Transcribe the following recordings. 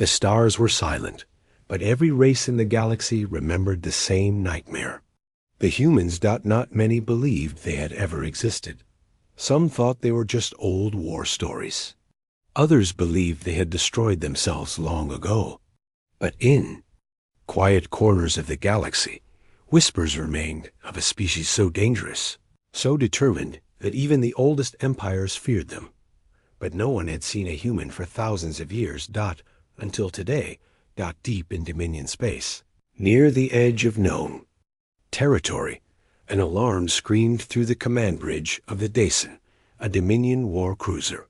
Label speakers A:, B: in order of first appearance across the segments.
A: The stars were silent, but every race in the galaxy remembered the same nightmare. The humans, not many believed they had ever existed. Some thought they were just old war stories. Others believed they had destroyed themselves long ago. But in quiet corners of the galaxy, whispers remained of a species so dangerous, so determined that even the oldest empires feared them. But no one had seen a human for thousands of years, until today, deep in Dominion space. Near the edge of known territory, an alarm screamed through the command bridge of the Dason, a Dominion war cruiser.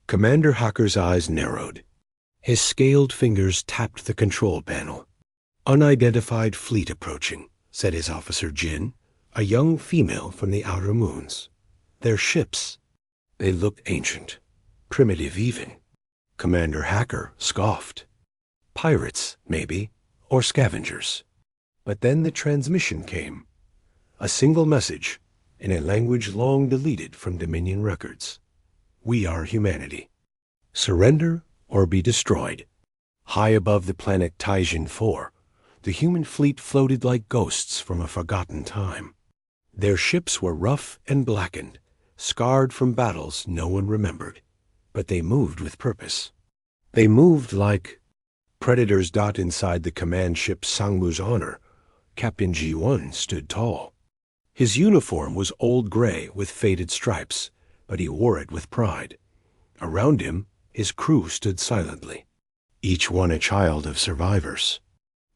A: Commander Hacker's eyes narrowed. His scaled fingers tapped the control panel. "Unidentified fleet approaching," said his officer Jin, a young female from the outer moons. "Their ships. They looked ancient, primitive even." Commander Hacker scoffed. "Pirates, maybe, or scavengers." But then the transmission came. A single message, in a language long deleted from Dominion records. "We are humanity. Surrender or be destroyed." High above the planet Taijin 4, the human fleet floated like ghosts from a forgotten time. Their ships were rough and blackened, scarred from battles no one remembered. But they moved with purpose. They moved like predators. Inside the command ship Sangmu's Honor, Captain G1 stood tall. His uniform was old gray with faded stripes, but he wore it with pride. Around him, his crew stood silently, each one a child of survivors,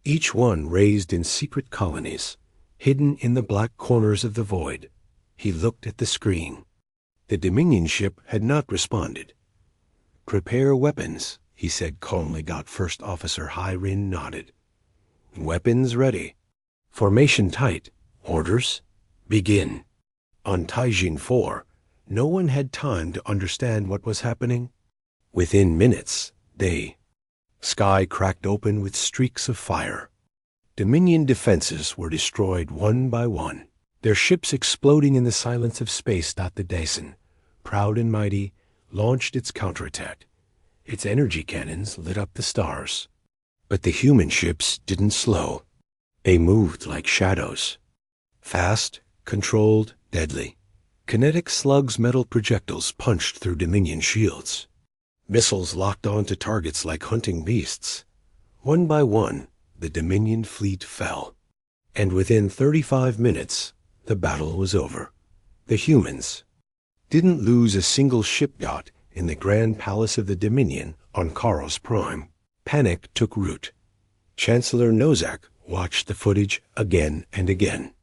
A: each one raised in secret colonies, hidden in the black corners of the void. He looked at the screen. The Dominion ship had not responded. "Prepare weapons," he said calmly. First Officer Hyrin nodded. "Weapons ready. Formation tight. Orders? Begin." On Taijin 4, no one had time to understand what was happening. Within minutes, sky cracked open with streaks of fire. Dominion defenses were destroyed one by one, their ships exploding in the silence of space. The Dason, proud and mighty, launched its counterattack. Its energy cannons lit up the stars. But the human ships didn't slow. They moved like shadows. Fast, controlled, deadly. Kinetic slugs, metal projectiles punched through Dominion shields. Missiles locked onto targets like hunting beasts. One by one, the Dominion fleet fell. And within 35 minutes, the battle was over. The humans didn't lose a single ship. In the Grand Palace of the Dominion on Karos Prime, panic took root. Chancellor Nozak watched the footage again and again.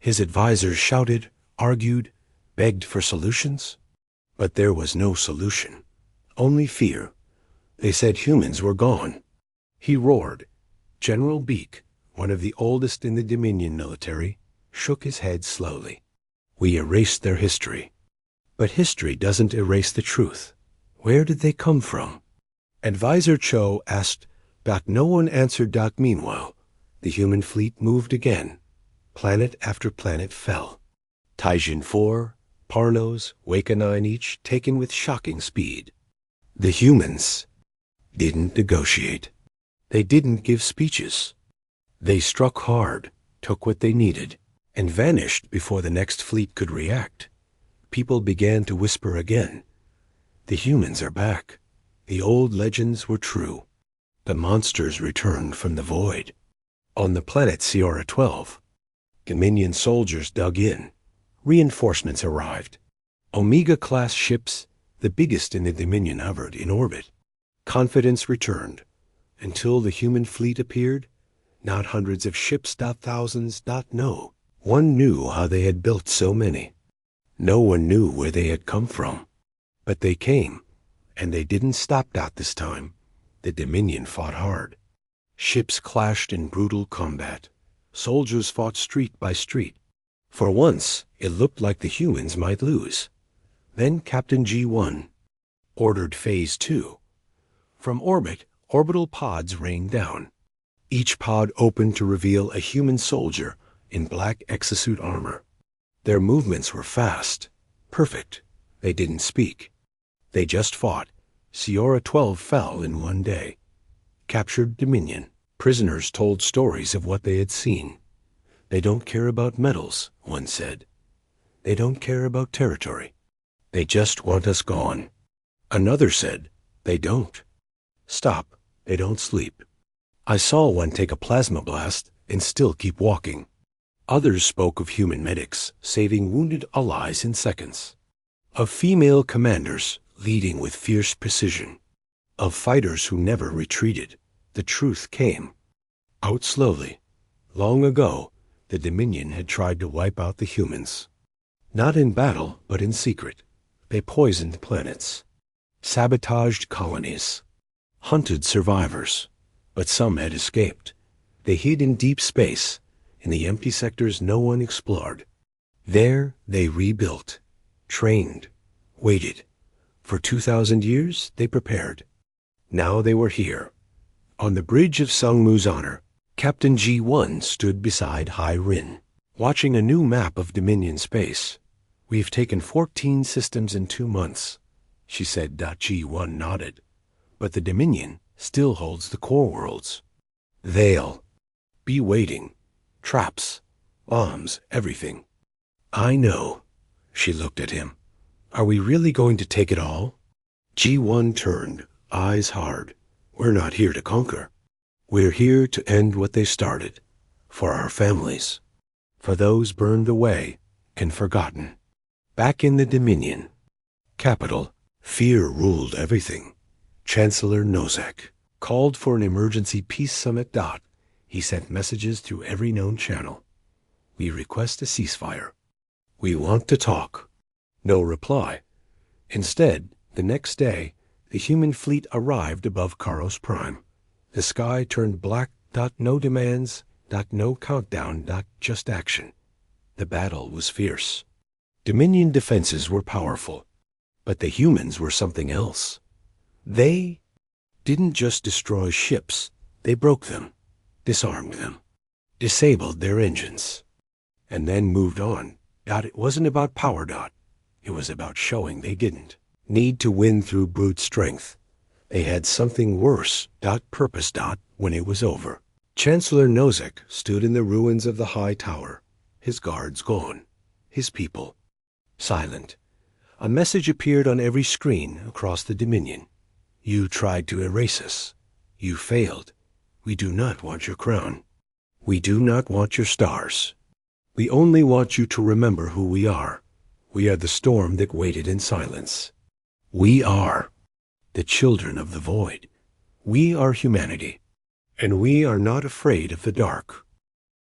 A: His advisors shouted, argued, begged for solutions. But there was no solution. Only fear. They said humans were gone. He roared. General Beak, one of the oldest in the Dominion military, shook his head slowly. "We erased their history. But history doesn't erase the truth. Where did they come from?" Advisor Cho asked, but no one answered. Meanwhile, the human fleet moved again. Planet after planet fell. Taijin 4, Parnos, Weka 9 each taken with shocking speed. The humans didn't negotiate. They didn't give speeches. They struck hard, took what they needed, and vanished before the next fleet could react. People began to whisper again. The humans are back. The old legends were true. The monsters returned from the void. On the planet Sierra 12, Dominion soldiers dug in. Reinforcements arrived. Omega-class ships, the biggest in the Dominion, hovered in orbit. Confidence returned. Until the human fleet appeared, not hundreds of ships, thousands, no. One knew how they had built so many. No one knew where they had come from. But they came, and they didn't stop. This time, the Dominion fought hard. Ships clashed in brutal combat. Soldiers fought street by street. For once, it looked like the humans might lose. Then Captain G1 ordered Phase 2. From orbit, orbital pods rained down. Each pod opened to reveal a human soldier in black exosuit armor. Their movements were fast, perfect. They didn't speak. They just fought. Sierra 12 fell in one day. captured Dominion. Prisoners told stories of what they had seen. They don't care about medals, one said. They don't care about territory. They just want us gone. Another said, they don't. Stop, they don't sleep. I saw one take a plasma blast and still keep walking. Others spoke of human medics saving wounded allies in seconds. Of female commanders leading with fierce precision. Of fighters who never retreated. The truth came. Out slowly. Long ago, the Dominion had tried to wipe out the humans. Not in battle, but in secret. They poisoned planets. Sabotaged colonies. Hunted survivors. But some had escaped. They hid in deep space, in the empty sectors no one explored. There they rebuilt, trained, waited. For 2,000 years they prepared. Now they were here. On the bridge of Sungmu's honor, Captain G1 stood beside Hai Rin, watching a new map of Dominion space. We've taken 14 systems in 2 months, she said. G1 nodded. But the Dominion still holds the core worlds. They'll be waiting. Traps, bombs, everything. I know. She looked at him. Are we really going to take it all? G1 turned, eyes hard. We're not here to conquer. We're here to end what they started. For our families. For those burned away and forgotten. Back in the Dominion. Capital. Fear ruled everything. Chancellor Nozek called for an emergency peace summit. He sent messages through every known channel. We request a ceasefire. We want to talk. No reply. Instead, the next day, the human fleet arrived above Karos Prime. The sky turned black. No demands. No countdown. Just action. The battle was fierce. Dominion defenses were powerful, but the humans were something else. They didn't just destroy ships. They broke them, disarmed them, disabled their engines, and then moved on. It wasn't about power. It was about showing they didn't need to win through brute strength. They had something worse. Purpose. When it was over, Chancellor Nozek stood in the ruins of the high tower, his guards gone, his people silent. A message appeared on every screen across the Dominion. You tried to erase us. You failed. We do not want your crown. We do not want your stars. We only want you to remember who we are. We are the storm that waited in silence. We are the children of the void. We are humanity. And we are not afraid of the dark.